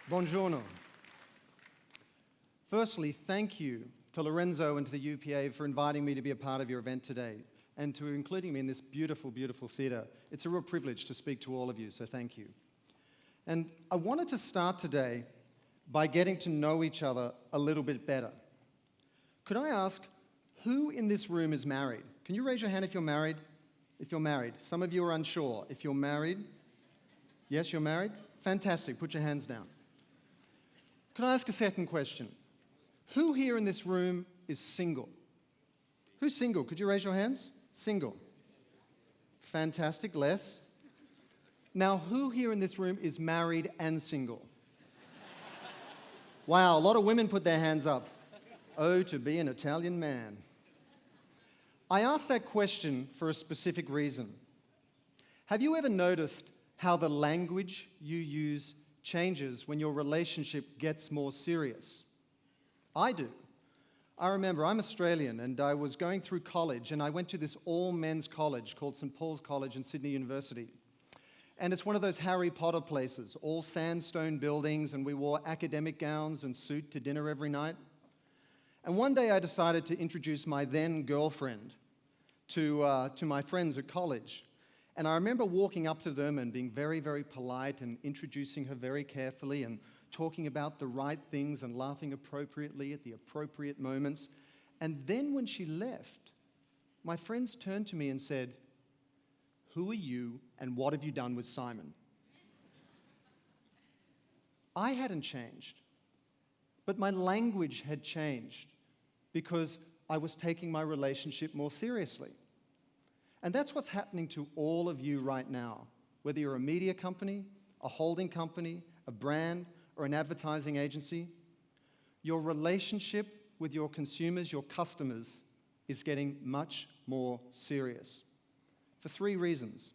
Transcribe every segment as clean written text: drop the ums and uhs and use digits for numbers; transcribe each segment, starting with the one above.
Buongiorno. Firstly, thank you to Lorenzo and to the UPA for inviting me to be a part of your event today and to including me in this beautiful, beautiful theatre. It's a real privilege to speak to all of you, so thank you. And I wanted to start today by getting to know each other a little bit better. Could I ask, who in this room is married? Can you raise your hand if you're married? If you're married. Some of you are unsure. If you're married, yes, you're married? Fantastic, put your hands down. Can I ask a second question? Who here in this room is single? Who's single? Could you raise your hands? Single. Fantastic, less. Now, who here in this room is married and single? Wow, a lot of women put their hands up. Oh, to be an Italian man. I asked that question for a specific reason. Have you ever noticed how the language you use changes when your relationship gets more serious? I do. I remember, I'm Australian, and I was going through college, and I went to this all-men's college called St. Paul's College in Sydney University. And it's one of those Harry Potter places, all sandstone buildings, and we wore academic gowns and suit to dinner every night. And one day I decided to introduce my then girlfriend to my friends at college. And I remember walking up to them and being very, very polite and introducing her very carefully and talking about the right things and laughing appropriately at the appropriate moments. And then when she left, my friends turned to me and said, "Who are you and what have you done with Simon?" I hadn't changed, but my language had changed because I was taking my relationship more seriously. And that's what's happening to all of you right now, whether you're a media company, a holding company, a brand, or an advertising agency. Your relationship with your consumers, your customers, is getting much more serious for three reasons.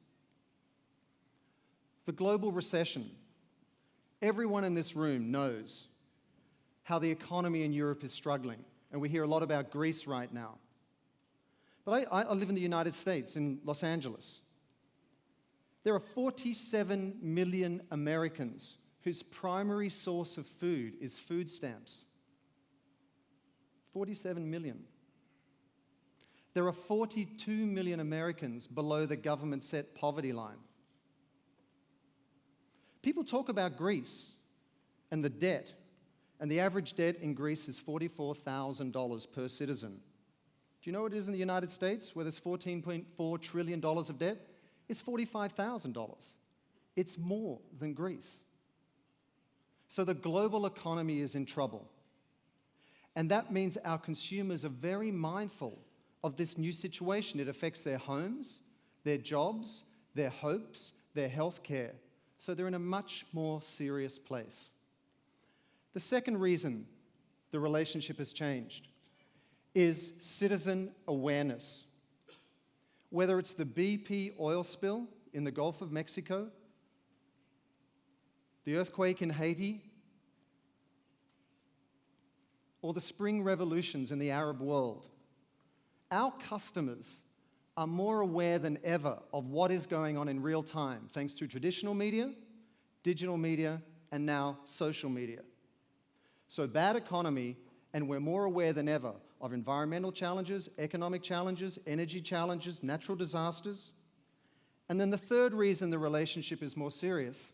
The global recession. Everyone in this room knows how the economy in Europe is struggling, and we hear a lot about Greece right now. But I live in the United States, in Los Angeles. There are 47 million Americans whose primary source of food is food stamps. 47 million. There are 42 million Americans below the government-set poverty line. People talk about Greece and the debt, and the average debt in Greece is $44,000 per citizen. Do you know what it is in the United States, where there's $14.4 trillion of debt? It's $45,000. It's more than Greece. So the global economy is in trouble. And that means our consumers are very mindful of this new situation. It affects their homes, their jobs, their hopes, their health care. So they're in a much more serious place. The second reason the relationship has changed is citizen awareness. Whether it's the BP oil spill in the Gulf of Mexico, the earthquake in Haiti, or the spring revolutions in the Arab world, our customers are more aware than ever of what is going on in real time, thanks to traditional media, digital media, and now social media. So bad economy, and we're more aware than ever of environmental challenges, economic challenges, energy challenges, natural disasters. And then the third reason the relationship is more serious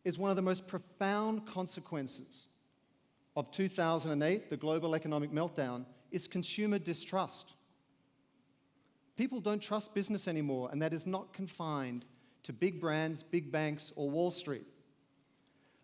is one of the most profound consequences of 2008, the global economic meltdown, is consumer distrust. People don't trust business anymore, and that is not confined to big brands, big banks, or Wall Street.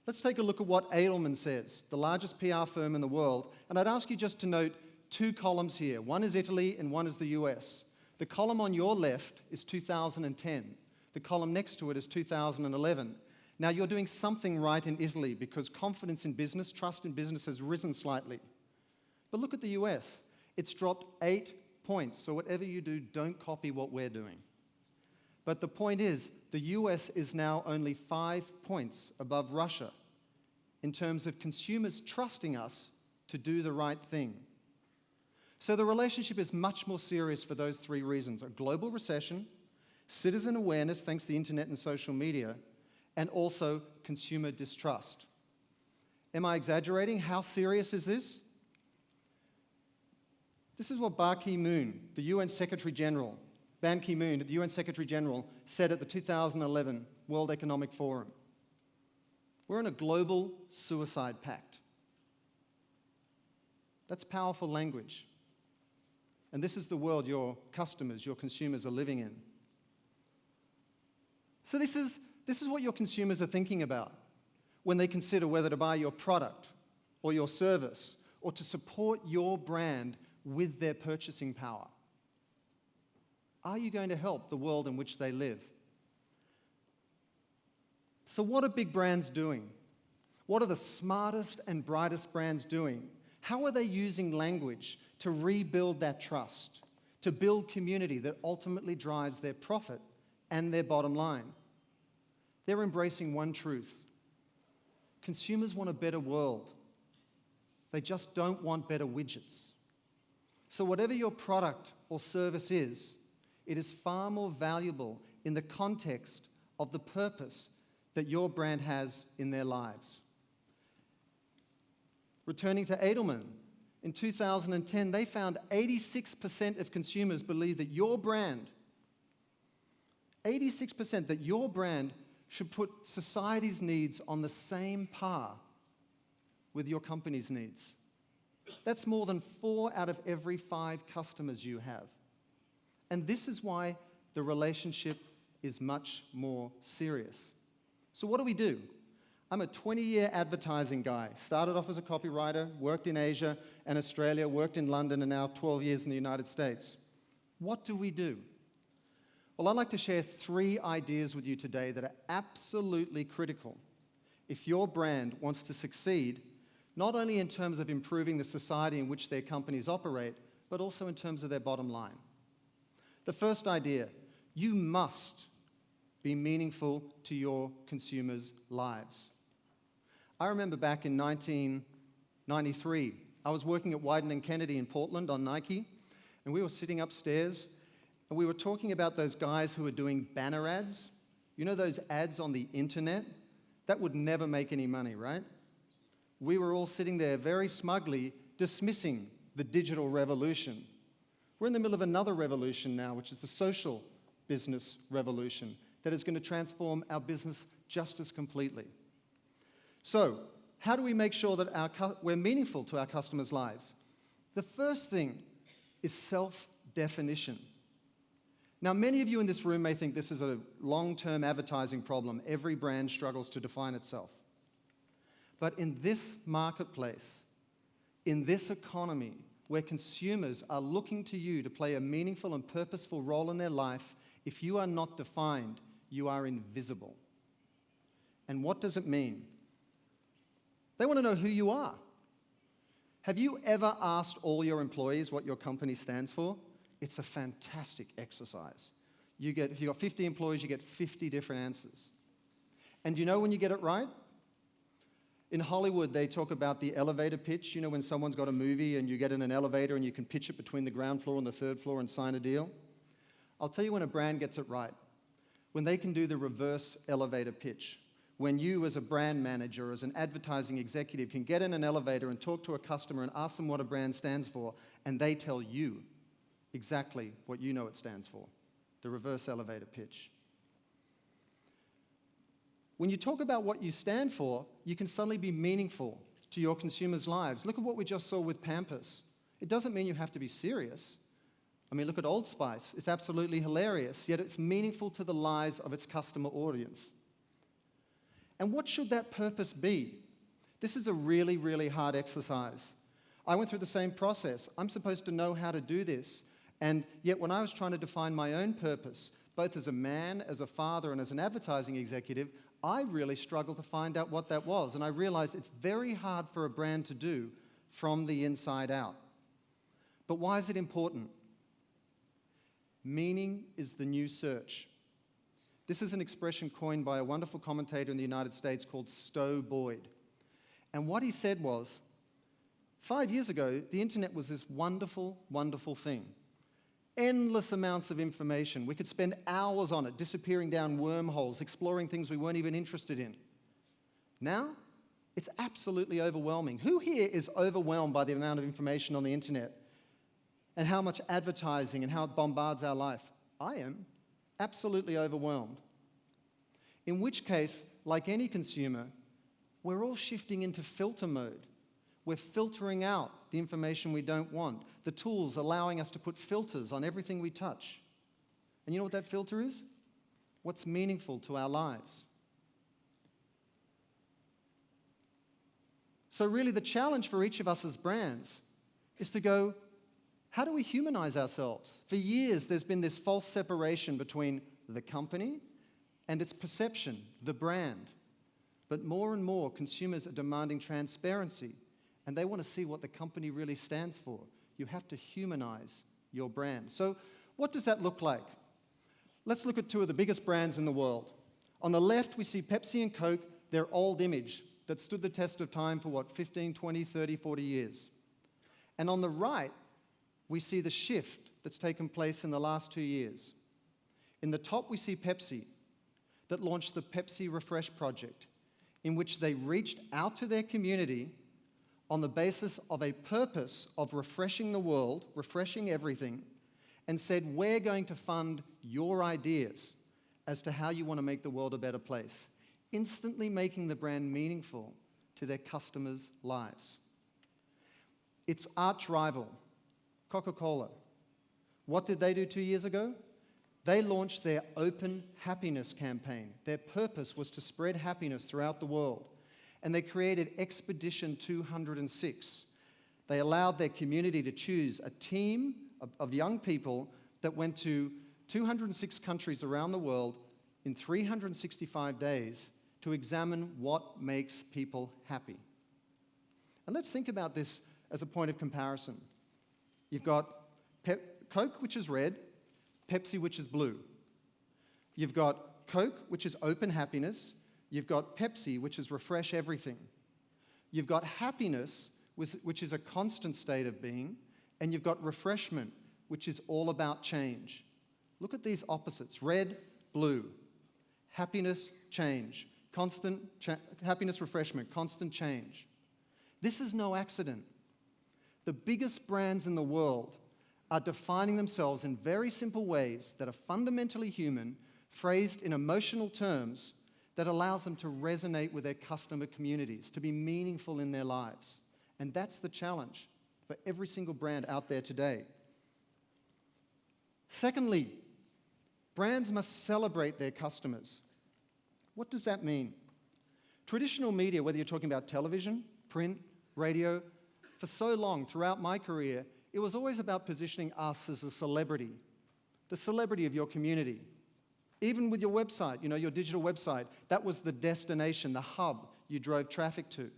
Let's take a look at what Edelman says, the largest PR firm in the world. And I'd ask you just to note two columns here. One is Italy and one is the US. The column on your left is 2010. The column next to it is 2011. Now, you're doing something right in Italy because confidence in business, trust in business has risen slightly. But look at the US. It's dropped 8 points. So whatever you do, don't copy what we're doing. But the point is, the US is now only 5 points above Russia in terms of consumers trusting us to do the right thing. So the relationship is much more serious for those three reasons: a global recession, citizen awareness thanks to the internet and social media, and also consumer distrust. Am I exaggerating? How serious is this? This is what Ban Ki-moon, the UN Secretary General, Ban Ki-moon, the UN Secretary General, said at the 2011 World Economic Forum. We're in a global suicide pact. That's powerful language. And this is the world your customers, your consumers are living in. So this is what your consumers are thinking about when they consider whether to buy your product or your service or to support your brand with their purchasing power. Are you going to help the world in which they live? So what are big brands doing? What are the smartest and brightest brands doing? How are they using language to rebuild that trust, to build community that ultimately drives their profit and their bottom line? They're embracing one truth. Consumers want a better world. They just don't want better widgets. So whatever your product or service is, it is far more valuable in the context of the purpose that your brand has in their lives. Returning to Edelman, in 2010, they found 86% of consumers believe that your brand, 86% that your brand should put society's needs on the same par with your company's needs. That's more than 4 out of every 5 customers you have. And this is why the relationship is much more serious. So what do? I'm a 20-year advertising guy. Started off as a copywriter, worked in Asia and Australia, worked in London, and now 12 years in the United States. What do? Well, I'd like to share 3 ideas with you today that are absolutely critical if your brand wants to succeed, not only in terms of improving the society in which their companies operate, but also in terms of their bottom line. The first idea, you must be meaningful to your consumers' lives. I remember back in 1993, I was working at Wieden & Kennedy in Portland on Nike, and we were sitting upstairs, and we were talking about those guys who were doing banner ads. You know those ads on the internet? That would never make any money, right? We were all sitting there very smugly dismissing the digital revolution. We're in the middle of another revolution now, which is the social business revolution that is going to transform our business just as completely. So, how do we make sure that we're meaningful to our customers' lives? The first thing is self-definition. Now, many of you in this room may think this is a long-term advertising problem. Every brand struggles to define itself. But in this marketplace, in this economy, where consumers are looking to you to play a meaningful and purposeful role in their life, if you are not defined, you are invisible. And what does it mean? They want to know who you are. Have you ever asked all your employees what your company stands for? It's a fantastic exercise. If you've got 50 employees, you get 50 different answers. And you know when you get it right? In Hollywood, they talk about the elevator pitch. You know when someone's got a movie and you get in an elevator and you can pitch it between the ground floor and the 3rd floor and sign a deal? I'll tell you when a brand gets it right. When they can do the reverse elevator pitch. When you, as a brand manager, as an advertising executive, can get in an elevator and talk to a customer and ask them what a brand stands for, and they tell you exactly what you know it stands for, the reverse elevator pitch. When you talk about what you stand for, you can suddenly be meaningful to your consumers' lives. Look at what we just saw with Pampers. It doesn't mean you have to be serious. I mean, look at Old Spice. It's absolutely hilarious, yet it's meaningful to the lives of its customer audience. And what should that purpose be? This is a really, really hard exercise. I went through the same process. I'm supposed to know how to do this. And yet when I was trying to define my own purpose, both as a man, as a father, and as an advertising executive, I really struggled to find out what that was. And I realized it's very hard for a brand to do from the inside out. But why is it important? Meaning is the new search. This is an expression coined by a wonderful commentator in the United States called Stowe Boyd. And what he said was, 5 years ago, the internet was this wonderful, wonderful thing. Endless amounts of information. We could spend hours on it, disappearing down wormholes, exploring things we weren't even interested in. Now, It's absolutely overwhelming. Who here is overwhelmed by the amount of information on the internet and how much advertising and how it bombards our life? I am absolutely overwhelmed. In which case, like any consumer, we're all shifting into filter mode. We're filtering out the information we don't want. The tools allowing us to put filters on everything we touch. And you know what that filter is? What's meaningful to our lives. So really the challenge for each of us as brands is to go, how do we humanize ourselves? For years, there's been this false separation between the company and its perception, the brand. But more and more, consumers are demanding transparency, and they want to see what the company really stands for. You have to humanize your brand. So what does that look like? Let's look at two of the biggest brands in the world. On the left, we see Pepsi and Coke, their old image that stood the test of time for, what, 15, 20, 30, 40 years. And on the right, we see the shift that's taken place in the last 2 years. In the top, we see Pepsi, that launched the Pepsi Refresh Project, in which they reached out to their community on the basis of a purpose of refreshing the world, refreshing everything, and said, we're going to fund your ideas as to how you want to make the world a better place, instantly making the brand meaningful to their customers' lives. Its arch rival, Coca-Cola. What did they do 2 years ago? They launched their Open Happiness campaign. Their purpose was to spread happiness throughout the world. And they created Expedition 206. They allowed their community to choose a team of young people that went to 206 countries around the world in 365 days to examine what makes people happy. And let's think about this as a point of comparison. You've got Coke, which is red, Pepsi, which is blue. You've got Coke, which is Open Happiness. You've got Pepsi, which is Refresh Everything. You've got Happiness, which is a constant state of being. And you've got Refreshment, which is all about change. Look at these opposites, red, blue. Happiness, change. Happiness, refreshment, constant change. This is no accident. The biggest brands in the world are defining themselves in very simple ways that are fundamentally human, phrased in emotional terms that allows them to resonate with their customer communities, to be meaningful in their lives. And that's the challenge for every single brand out there today. Secondly, brands must celebrate their customers. What does that mean? Traditional media, whether you're talking about television, print, radio, for so long throughout my career, it was always about positioning us as a celebrity, the celebrity of your community. Even with your website, your digital website, that was the destination, the hub you drove traffic to.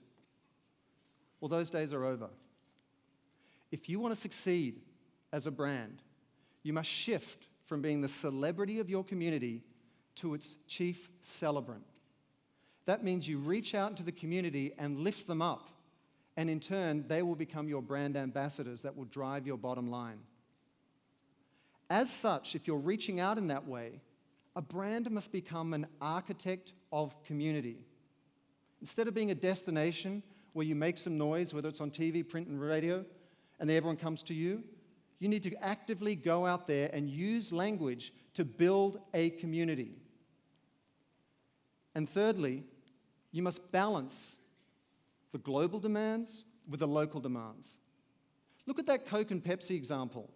Well, those days are over. If you want to succeed as a brand, you must shift from being the celebrity of your community to its chief celebrant. That means you reach out into the community and lift them up. And in turn, they will become your brand ambassadors that will drive your bottom line. As such, if you're reaching out in that way, a brand must become an architect of community. Instead of being a destination where you make some noise, whether it's on TV, print, and radio, and then everyone comes to you, you need to actively go out there and use language to build a community. And thirdly, you must balance the global demands with the local demands. Look at that Coke and Pepsi example.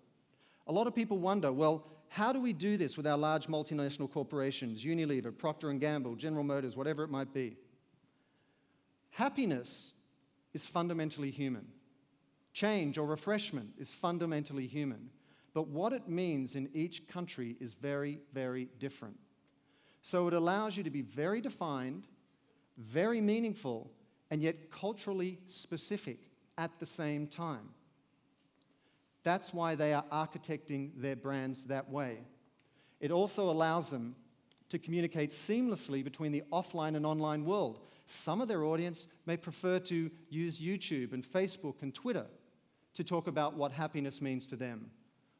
A lot of people wonder, well, how do we do this with our large multinational corporations, Unilever, Procter & Gamble, General Motors, whatever it might be? Happiness is fundamentally human. Change or refreshment is fundamentally human. But what it means in each country is very, very different. So it allows you to be very defined, very meaningful, and yet culturally specific at the same time. That's why they are architecting their brands that way. It also allows them to communicate seamlessly between the offline and online world. Some of their audience may prefer to use YouTube and Facebook and Twitter to talk about what happiness means to them,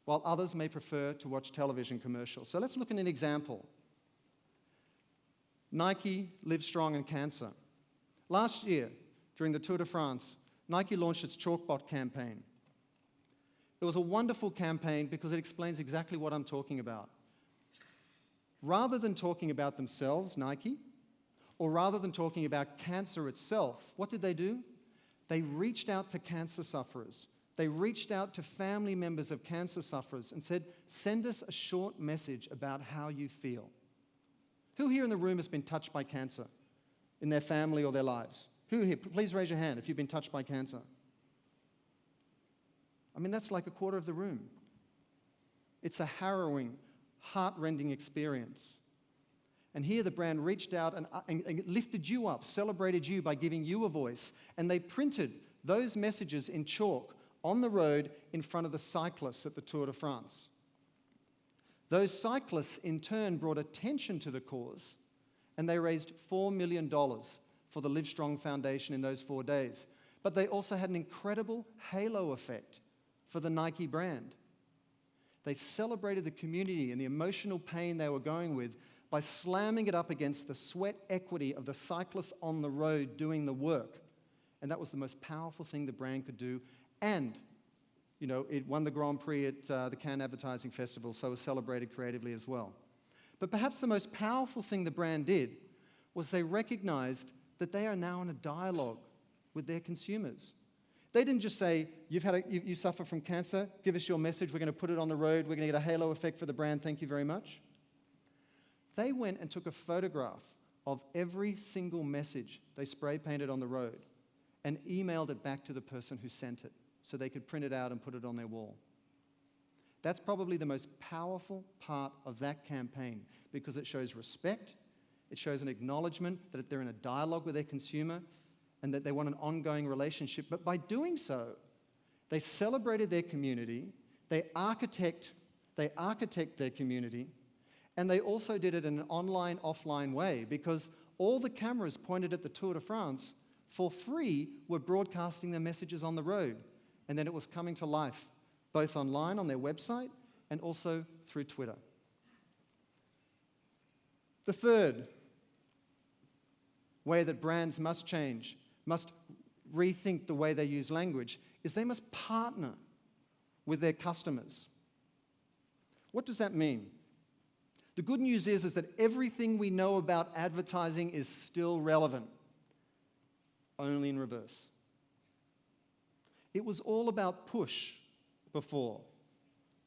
while others may prefer to watch television commercials. So let's look at an example. Nike, Live Strong and Cancer. Last year, during the Tour de France, Nike launched its Chalkbot campaign. It was a wonderful campaign because it explains exactly what I'm talking about. Rather than talking about themselves, Nike, or rather than talking about cancer itself, what did they do? They reached out to cancer sufferers. They reached out to family members of cancer sufferers and said, send us a short message about how you feel. Who here in the room has been touched by cancer in their family or their lives? Who here? Please raise your hand if you've been touched by cancer. I mean, that's like a quarter of the room. It's a harrowing, heart-rending experience. And here the brand reached out and lifted you up, celebrated you by giving you a voice. And they printed those messages in chalk on the road in front of the cyclists at the Tour de France. Those cyclists, in turn, brought attention to the cause, and they raised $4 million for the Livestrong Foundation in those 4 days. But they also had an incredible halo effect for the Nike brand. They celebrated the community and the emotional pain they were going with by slamming it up against the sweat equity of the cyclists on the road doing the work. And that was the most powerful thing the brand could do. And, you know, it won the Grand Prix at the Cannes Advertising Festival, so it was celebrated creatively as well. But perhaps the most powerful thing the brand did was they recognized that they are now in a dialogue with their consumers. They didn't just say, you suffer from cancer, give us your message, we're going to put it on the road, we're going to get a halo effect for the brand, thank you very much. They went and took a photograph of every single message they spray painted on the road and emailed it back to the person who sent it so they could print it out and put it on their wall. That's probably the most powerful part of that campaign because it shows respect, it shows an acknowledgement that they're in a dialogue with their consumer and that they want an ongoing relationship. But by doing so, they celebrated their community, they architect their community, and they also did it in an online, offline way because all the cameras pointed at the Tour de France for free were broadcasting their messages on the road. And then it was coming to life, both online on their website and also through Twitter. The third way that brands must change, must rethink the way they use language, is they must partner with their customers. What does that mean? The good news is that everything we know about advertising is still relevant, only in reverse. It was all about push before.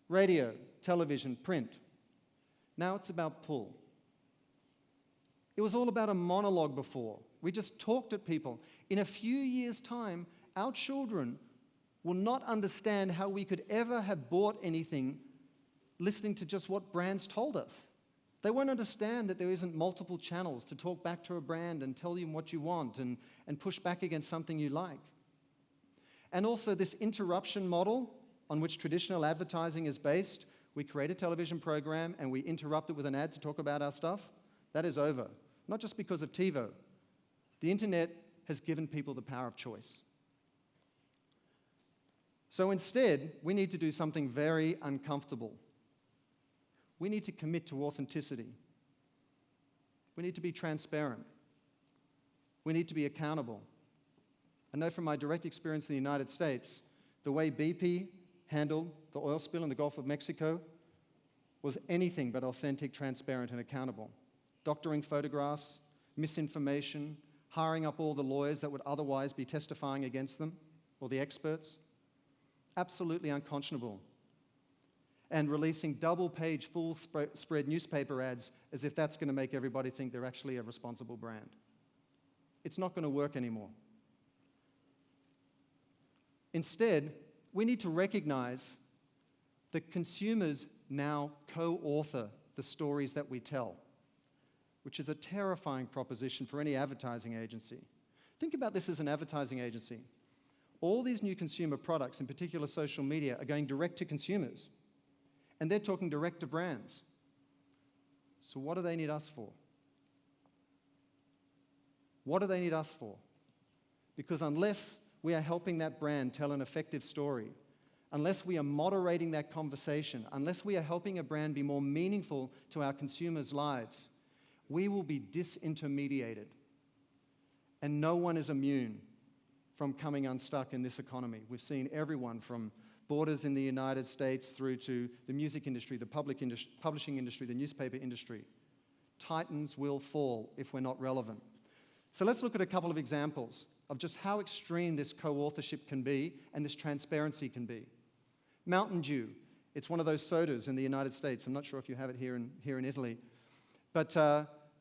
Radio, television, print. Now it's about pull. It was all about a monologue before. We just talked at people. In a few years' time, our children will not understand how we could ever have bought anything listening to just what brands told us. They won't understand that there isn't multiple channels to talk back to a brand and tell you what you want and push back against something you like. And also this interruption model on which traditional advertising is based, we create a television program and we interrupt it with an ad to talk about our stuff, that is over. Not just because of TiVo. The internet has given people the power of choice. So instead, we need to do something very uncomfortable. We need to commit to authenticity. We need to be transparent. We need to be accountable. I know from my direct experience in the United States, the way BP handled the oil spill in the Gulf of Mexico was anything but authentic, transparent, and accountable. Doctoring photographs, misinformation, hiring up all the lawyers that would otherwise be testifying against them, or the experts. Absolutely unconscionable. And releasing double-page, full-spread newspaper ads as if that's going to make everybody think they're actually a responsible brand. It's not going to work anymore. Instead, we need to recognize that consumers now co-author the stories that we tell, which is a terrifying proposition for any advertising agency. Think about this as an advertising agency. All these new consumer products, in particular social media, are going direct to consumers. And they're talking direct to brands. So what do they need us for? What do they need us for? Because unless we are helping that brand tell an effective story, unless we are moderating that conversation, unless we are helping a brand be more meaningful to our consumers' lives, we will be disintermediated. And no one is immune from coming unstuck in this economy. We've seen everyone from Borders in the United States through to the music industry, the publishing industry, the newspaper industry. Titans will fall if we're not relevant. So let's look at a couple of examples of just how extreme this co-authorship can be and this transparency can be. Mountain Dew. It's one of those sodas in the United States. I'm not sure if you have it here in Italy. But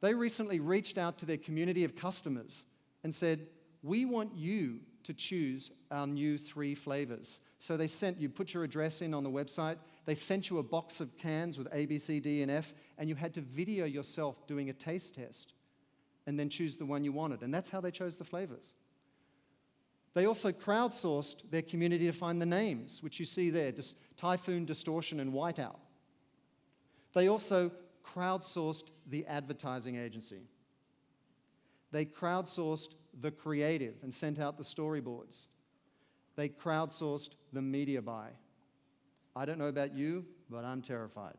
they recently reached out to their community of customers and said, we want you to choose our new 3 flavors. So they sent, you put your address in on the website, they sent you a box of cans with A, B, C, D, and F, and you had to video yourself doing a taste test and then choose the one you wanted. And that's how they chose the flavors. They also crowdsourced their community to find the names, which you see there, Typhoon, Distortion, and Whiteout. They also crowdsourced the advertising agency. They crowdsourced the creative and sent out the storyboards. They crowdsourced the media buy. I don't know about you, but I'm terrified.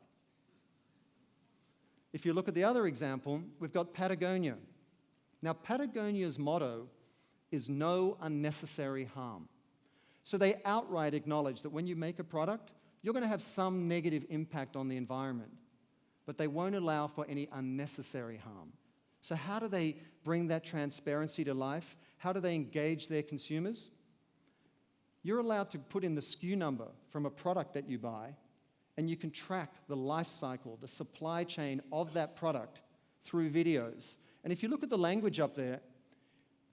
If you look at the other example, we've got Patagonia. Now, Patagonia's motto is no unnecessary harm. So they outright acknowledge that when you make a product, you're going to have some negative impact on the environment, but they won't allow for any unnecessary harm. So how do they bring that transparency to life? How do they engage their consumers? You're allowed to put in the SKU number from a product that you buy, and you can track the life cycle, the supply chain of that product through videos. And if you look at the language up there,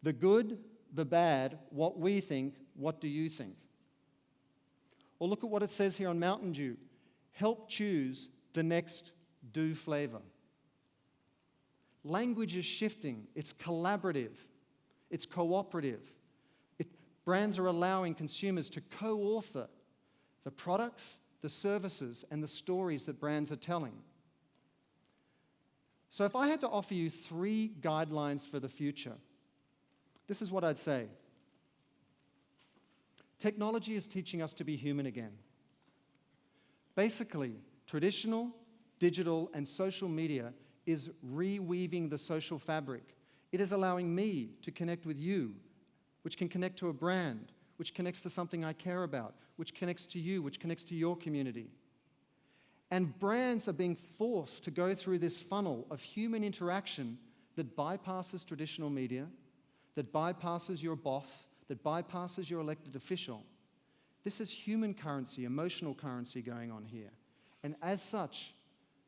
the good, the bad, what we think, what do you think? Or look at what it says here on Mountain Dew. Help choose the next Dew flavor. Language is shifting. It's collaborative. It's cooperative. Brands are allowing consumers to co-author the products, the services, and the stories that brands are telling. So if I had to offer you 3 guidelines for the future, this is what I'd say. Technology is teaching us to be human again. Basically, traditional, digital, and social media is reweaving the social fabric. It is allowing me to connect with you, which can connect to a brand, which connects to something I care about, which connects to you, which connects to your community. And brands are being forced to go through this funnel of human interaction that bypasses traditional media, that bypasses your boss, that bypasses your elected official. This is human currency, emotional currency going on here. And as such,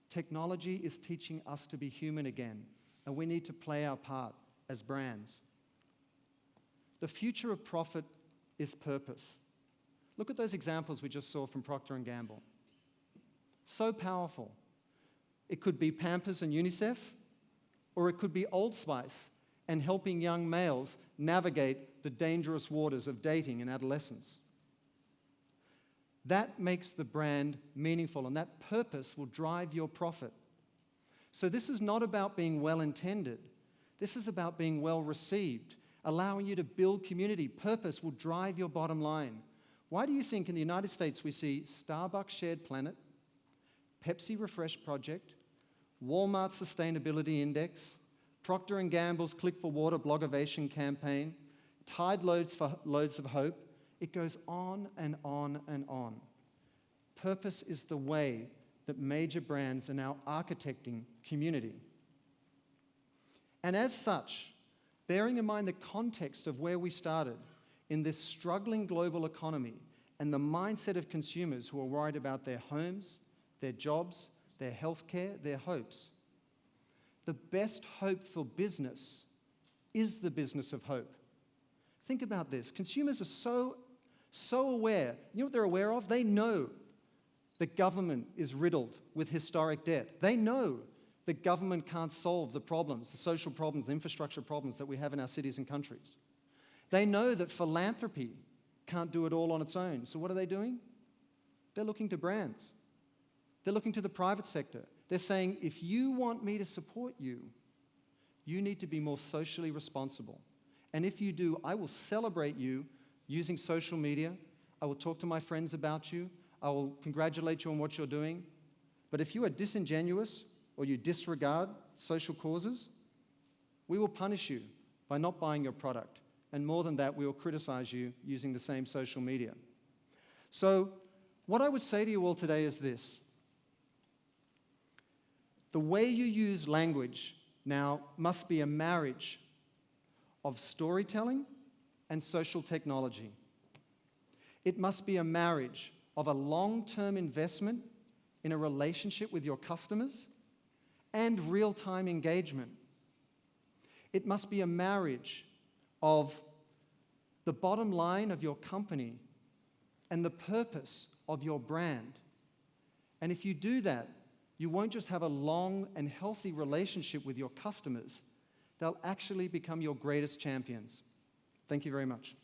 technology is teaching us to be human again, and we need to play our part as brands. The future of profit is purpose. Look at those examples we just saw from Procter & Gamble. So powerful. It could be Pampers and UNICEF, or it could be Old Spice and helping young males navigate the dangerous waters of dating and adolescence. That makes the brand meaningful, and that purpose will drive your profit. So this is not about being well-intended. This is about being well-received, allowing you to build community. Purpose will drive your bottom line. Why do you think in the United States we see Starbucks Shared Planet, Pepsi Refresh Project, Walmart Sustainability Index, Procter & Gamble's Click for Water Blogovation campaign, Tide Loads of Hope? It goes on and on and on. Purpose is the way that major brands are now architecting community. And as such, bearing in mind the context of where we started in this struggling global economy and the mindset of consumers who are worried about their homes, their jobs, their healthcare, their hopes, the best hope for business is the business of hope. Think about this. Consumers are so aware. You know what they're aware of? They know the government is riddled with historic debt. They know the government can't solve the problems, the social problems, the infrastructure problems that we have in our cities and countries. They know that philanthropy can't do it all on its own. So what are they doing? They're looking to brands. They're looking to the private sector. They're saying, if you want me to support you, you need to be more socially responsible. And if you do, I will celebrate you using social media. I will talk to my friends about you. I will congratulate you on what you're doing. But if you are disingenuous or you disregard social causes, we will punish you by not buying your product, and more than that, we will criticize you using the same social media. So what I would say to you all today is this. The way you use language now must be a marriage of storytelling and social technology. It must be a marriage of a long-term investment in a relationship with your customers and real-time engagement. It must be a marriage of the bottom line of your company and the purpose of your brand. And if you do that, you won't just have a long and healthy relationship with your customers, they'll actually become your greatest champions. Thank you very much.